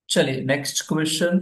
चलिए next question.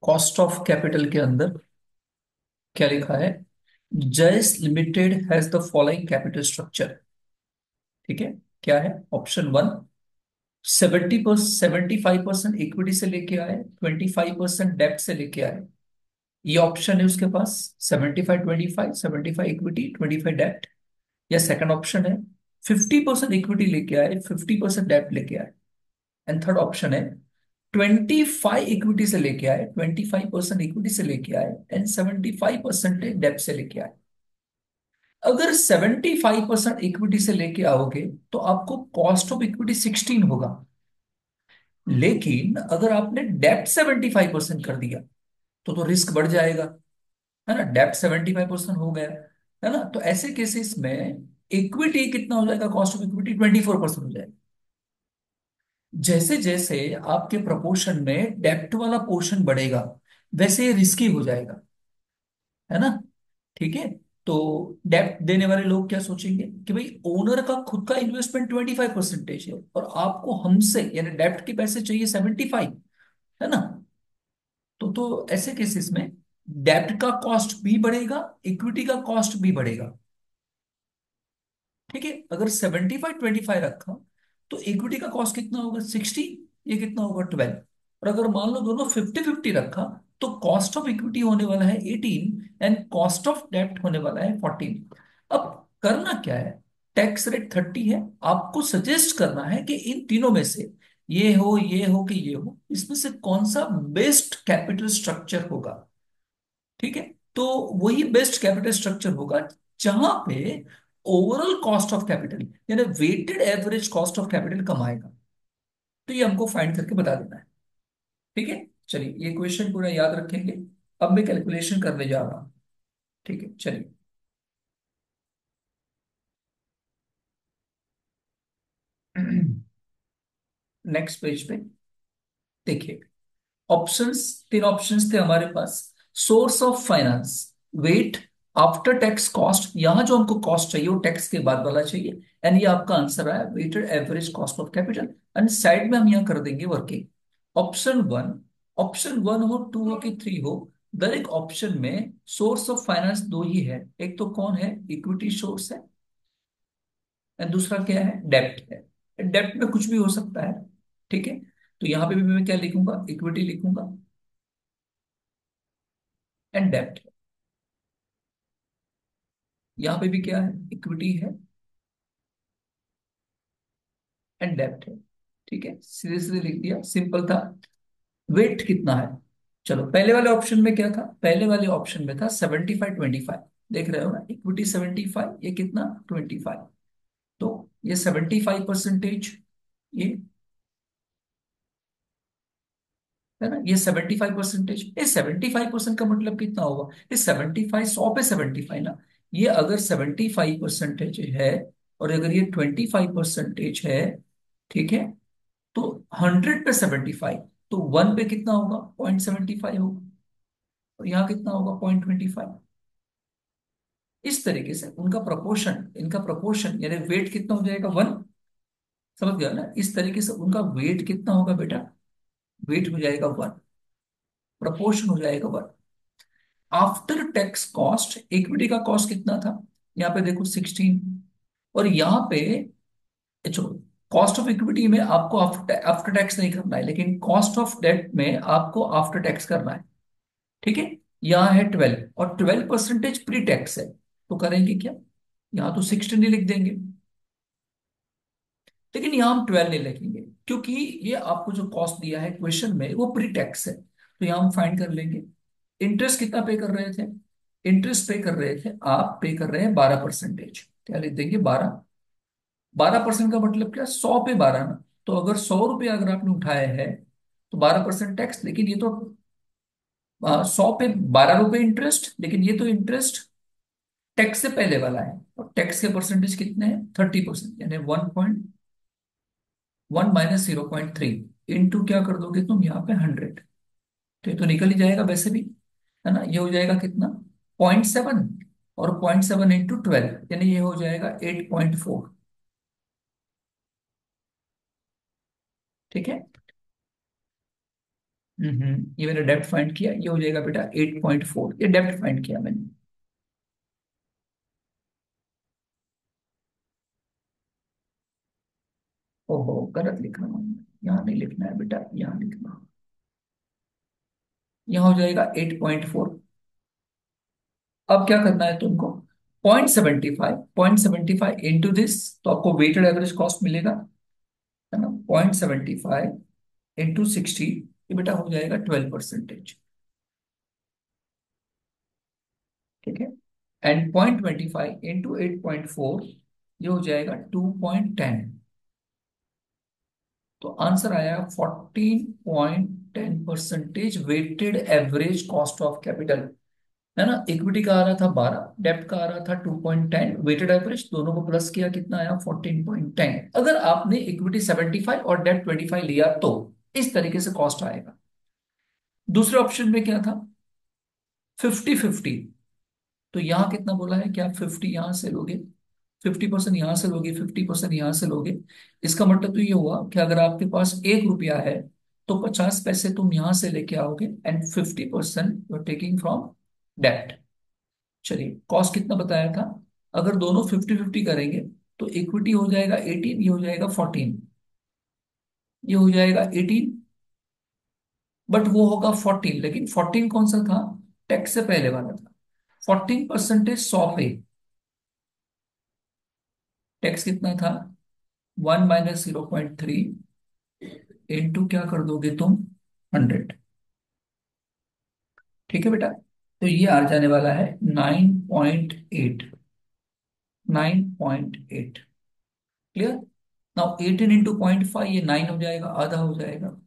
Cost of capital के अंदर क्या लिखा है? Jayas limited has the following capital structure. ठीक है। क्या है? ऑप्शन वन, 75% इक्विटी से लेके आए, 25% डेब्ट से लेके आए। ये ऑप्शन है उसके पास। 75-25, 75 इक्विटी, 25 डेब्ट। या सेकंड ऑप्शन है 50% इक्विटी लेके आए, 50% डेब्ट लेके आए। एंड थर्ड ऑप्शन है 25 इक्विटी से लेके आए, 25% इक्विटी से लेके आए एंड 75% डेब्ट से लेके आए। अगर 75% इक्विटी से लेके आओगे तो आपको कॉस्ट ऑफ इक्विटी 16 होगा। लेकिन अगर आपने डेप्ट 75% कर दिया तो रिस्क बढ़ जाएगा। है ना? डेप्ट 75% हो गया। है ना? तो ऐसे केसेस में इक्विटी कितना हो जाएगा? कॉस्ट ऑफ इक्विटी 24% हो जाएगा। जैसे जैसे आपके प्रपोर्शन में डेप्ट वाला पोर्शन बढ़ेगा वैसे ये रिस्की हो जाएगा। है ना? ठीक है। तो डेप्ट देने वाले लोग क्या सोचेंगे कि भाई ओनर का खुद का इन्वेस्टमेंट 25% है और आपको हमसे यानी डेप्ट के पैसे चाहिए 75। है ना? तो ऐसे केसेस में डेब्ट का कॉस्ट भी बढ़ेगा, इक्विटी का कॉस्ट भी बढ़ेगा। ठीक है। अगर 75-25 रखा तो इक्विटी का कॉस्ट कितना होगा? 60। ये कितना होगा? 12। और अगर मान लो दोनों 50-50 रखा तो कॉस्ट ऑफ इक्विटी होने वाला है 18 एंड कॉस्ट ऑफ डेब्ट होने वाला है 14। अब करना क्या है? टैक्स रेट 30 है। आपको सजेस्ट करना है कि इन तीनों में से ये हो कि ये हो, इसमें से कौन सा बेस्ट कैपिटल स्ट्रक्चर होगा। ठीक है। तो वही बेस्ट कैपिटल स्ट्रक्चर होगा जहां पे ओवरऑल कॉस्ट ऑफ कैपिटल यानी weighted average cost of capital कम आएगा। तो ये हमको फाइंड करके बता देना है। ठीक है। चलिए ये क्वेश्चन पूरा याद रखेंगे। अब मैं कैलकुलेशन करने जा रहा हूं। ठीक है। चलिए नेक्स्ट पेज पे देखिए। ऑप्शंस, तीन ऑप्शंस थे हमारे पास। Source of finance, weight, after tax cost. यहां जो हमको कॉस्ट चाहिए वो टैक्स के बाद वाला चाहिए। एंड ये आपका आंसर आया weighted average cost of capital. And side में हम यहाँ कर देंगे working. Option one, option one हो, टू हो कि थ्री हो, दर एक ऑप्शन में सोर्स ऑफ फाइनेंस दो ही है। एक तो कौन है? इक्विटी सोर्स है। एंड दूसरा क्या है? डेब्ट है। डेब्ट में कुछ भी हो सकता है। ठीक है। तो यहाँ पे भी मैं क्या लिखूंगा? इक्विटी लिखूंगा एंड डेब्ट। यहाँ पे भी क्या है? इक्विटी है एंड डेब्ट है। ठीक है। सीधे सीधे लिख दिया, सिंपल था। वेट कितना है? चलो पहले वाले ऑप्शन में क्या था? पहले वाले ऑप्शन में था 75-25। देख रहे हो ना? इक्विटी 75, ये कितना? 25। तो ये 75%। ये है ना? ये 75%। ये 75% का मतलब कितना होगा? ये 75, 100 पे 75 ना। ये अगर 75% है और अगर ये 25% है, ठीक है, तो 100 पे 75, तो वन पे कितना होगा? 0.75 होगा। और यहाँ कितना होगा? 0.25। इस तरीके से उनका प्रपोर्शन, इनका प्रपोर्शन यानी वेट कितना हो जाएगा? वन। समझ गया ना? इस तरीके से उनका वेट कितना होगा बेटा? वेट हो जाएगा वन। प्रपोर्शन हो जाएगा one. After tax cost, equity का कॉस्ट कितना था? यहाँ पे देखो 16। और यहाँ पे कॉस्ट ऑफ इक्विटी में आपको आफ्टर आफ्टर टैक्स नहीं करना है, लेकिन कॉस्ट ऑफ डेट में आपको आफ्टर टैक्स करना है। ठीक है। यहाँ है 12 और 12% प्री टैक्स है। तो करेंगे क्या? यहाँ तो 16 ही लिख देंगे। लेकिन यहाँ हम 12 नहीं लिखेंगे क्योंकि ये आपको जो कॉस्ट दिया है क्वेश्चन में वो प्री टैक्स है। तो यहाँ हम फाइंड कर लेंगे। इंटरेस्ट कितना पे कर रहे थे? इंटरेस्ट पे कर रहे थे, आप पे कर रहे हैं 12%। क्या लिख देंगे? 12। 12% का मतलब क्या? 100 पे 12 ना। तो अगर 100 रुपये अगर आपने उठाया है तो 12% टैक्स। लेकिन ये तो 100 पे 12 रुपये इंटरेस्ट, लेकिन ये तो इंटरेस्ट टैक्स से पहले वाला है। और टैक्स के परसेंटेज कितने हैं? 30%, यानी 1.1 - 0.3 इंटू क्या कर दोगे तुम यहाँ पे? 100। तो ये तो निकल ही जाएगा वैसे भी। है ना? ये हो जाएगा कितना? 0.7। और 0.7 इंटू 12 यानी ये हो जाएगा 8.4। ठीक है। ये मैंने डेप्थ फाइंड किया, ये हो जाएगा बेटा 8.4, ये डेप्थ फाइंड किया मैंने। ओहो गलत लिख रहा हूँ, यहाँ नहीं लिखना है बेटा, यहाँ लिखना। यहाँ हो जाएगा 8.4। अब क्या करना है तुमको, 0.75 इंटू दिस, तो आपको वेटेड एवरेज कॉस्ट मिलेगा, है ना। 0.75 इंटू 60, ये बेटा हो जाएगा 12%। ठीक है। एंड 0.25 इंटू 8.4, ये हो जाएगा 2.10। तो आंसर आया 14.10% weighted average cost of capital, है ना। इक्विटी का आ रहा था 12, डेब्ट का आ रहा था 2.10, वेटेड एवरेज दोनों को प्लस किया, कितना आया 14.10। अगर आपने इक्विटी 75 और डेब्ट 25 लिया तो इस तरीके से कॉस्ट आएगा। दूसरे ऑप्शन में क्या था, 50-50। तो यहाँ कितना बोला है, क्या 50 यहां से लोगे, 50% यहां से लोगे, 50% यहां से लोगे। इसका मतलब तो ये हुआ कि अगर आपके पास 1 रुपया है तो 50 पैसे तुम यहां से लेके आओगे, and 50% you are taking from debt. चलिए कॉस्ट कितना बताया था, अगर दोनों 50-50 करेंगे तो इक्विटी हो जाएगा 18, ये हो जाएगा 14, ये हो जाएगा 18, बट वो होगा 14, लेकिन 14 कौन सा था, टैक्स से पहले वाला था। 14% 100 पे, टैक्स कितना था, 1 - 0.3 इंटू क्या कर दोगे तुम, 100। ठीक है बेटा, तो ये आ जाने वाला है 9.8, 9.8। क्लियर। नाउ 18 इंटू 0.5, ये 9 हो जाएगा, आधा हो जाएगा,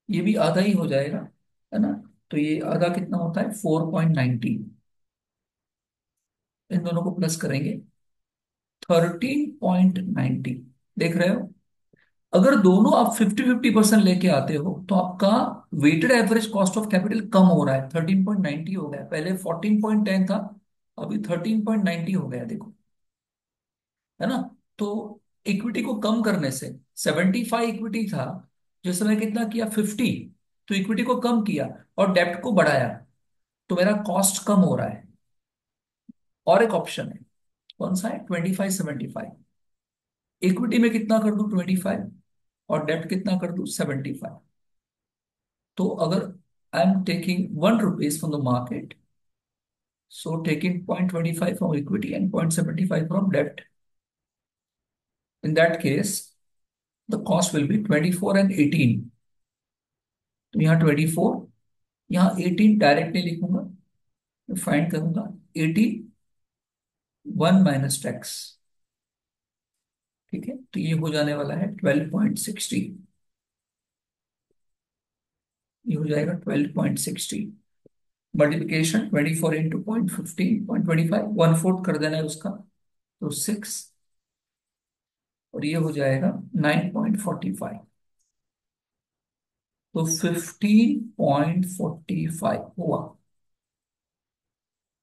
ये भी आधा ही हो जाएगा, है ना। तो ये आधा कितना होता है, 4.90। इन दोनों को प्लस करेंगे, 13.90। देख रहे हो, अगर दोनों आप 50-50% लेके आते हो तो आपका weighted average cost of capital कम हो रहा है, 13.90 हो गया, पहले 14.10 था, अभी 13.90 हो गया, देखो, है ना। तो इक्विटी को कम करने से, 75 इक्विटी था, जिस समय कितना किया 50, तो इक्विटी को कम किया और डेप्ट को बढ़ाया, तो मेरा कॉस्ट कम हो रहा है। और एक ऑप्शन है, कौन सा है, 25-75। इक्विटी में कितना कर दूं, 25, और डेप्ट कितना कर दूं, 75। तो अगर I am taking 1 rupees from the market, so taking 0.25 from equity and 0.75 from डेप्ट, in that case the cost will be 24 and 18। तो यहाँ 24, यहाँ 18 डायरेक्ट नहीं लिखूंगा, फाइंड करूंगा 18, 1 - टैक्स। ठीक है, तो ये हो जाने वाला है 12.60, ये हो जाएगा 12.60। मल्टीप्लीकेशन 24 इंटू 0.15, 0.25, 1/4 कर देना है उसका, तो 6, और ये हो जाएगा 9.45, तो 15.45 हुआ।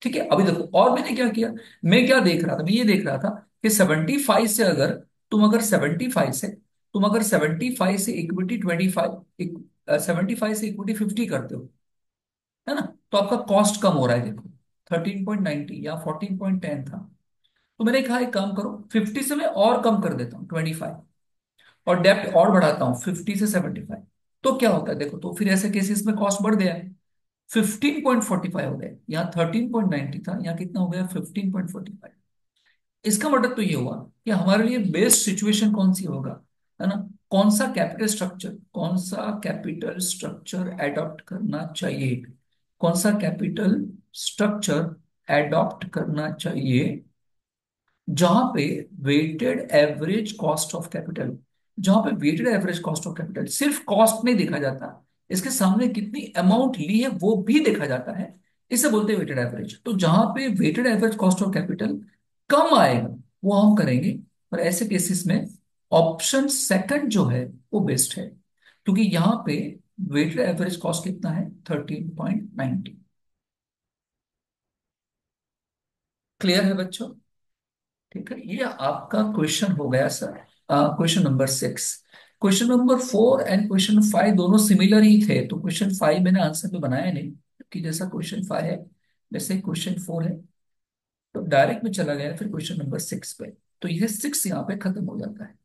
ठीक है, अभी देखो और मैंने क्या किया, मैं क्या देख रहा था, मैं ये देख रहा था कि 75 से अगर तुम अगर 75 से तुम अगर 75 से इक्विटी 25, 75 से इक्विटी 50 करते हो, है ना, तो आपका कॉस्ट कम हो रहा है, देखो 13.90 या 14.10 था। तो मैंने कहा एक काम करो, 50 से मैं और कम कर देता हूँ 25, और डेप्ट और बढ़ाता हूँ 50 से 75। तो क्या होता है देखो, तो फिर ऐसे केसेस में कॉस्ट बढ़ गया है, 15.45 हो गया, यहाँ 13.90 था, यहाँ कितना हो गया 15.45। इसका मतलब तो ये हुआ कि हमारे लिए बेस्ट सिचुएशन कौन सी होगा, है ना, कौन सा कैपिटल स्ट्रक्चर एडॉप्ट करना चाहिए, कौन सा कैपिटल स्ट्रक्चर एडॉप्ट करना चाहिए, जहां पे weighted average cost of capital, जहां पे weighted average cost of capital सिर्फ कॉस्ट नहीं देखा जाता, इसके सामने कितनी अमाउंट ली है वो भी देखा जाता है, इसे बोलते हैं वेटेड एवरेज। तो जहां पे weighted average cost of capital कम आएगा वो हम करेंगे, और ऐसे केसेस में ऑप्शन सेकंड जो है वो बेस्ट है, क्योंकि यहाँ पे वेटेड एवरेज कॉस्ट कितना है, 13.90। क्लियर है बच्चों। ठीक है, ये आपका क्वेश्चन हो गया sir, question number 6। Question number 4 and question 5 दोनों सिमिलर ही थे, तो क्वेश्चन 5 मैंने आंसर में बनाया नहीं, कि जैसा क्वेश्चन 5 है वैसे क्वेश्चन 4 है, तो डायरेक्ट में चला गया फिर क्वेश्चन नंबर 6 पे। तो यह 6 यहाँ पे खत्म हो जाता है।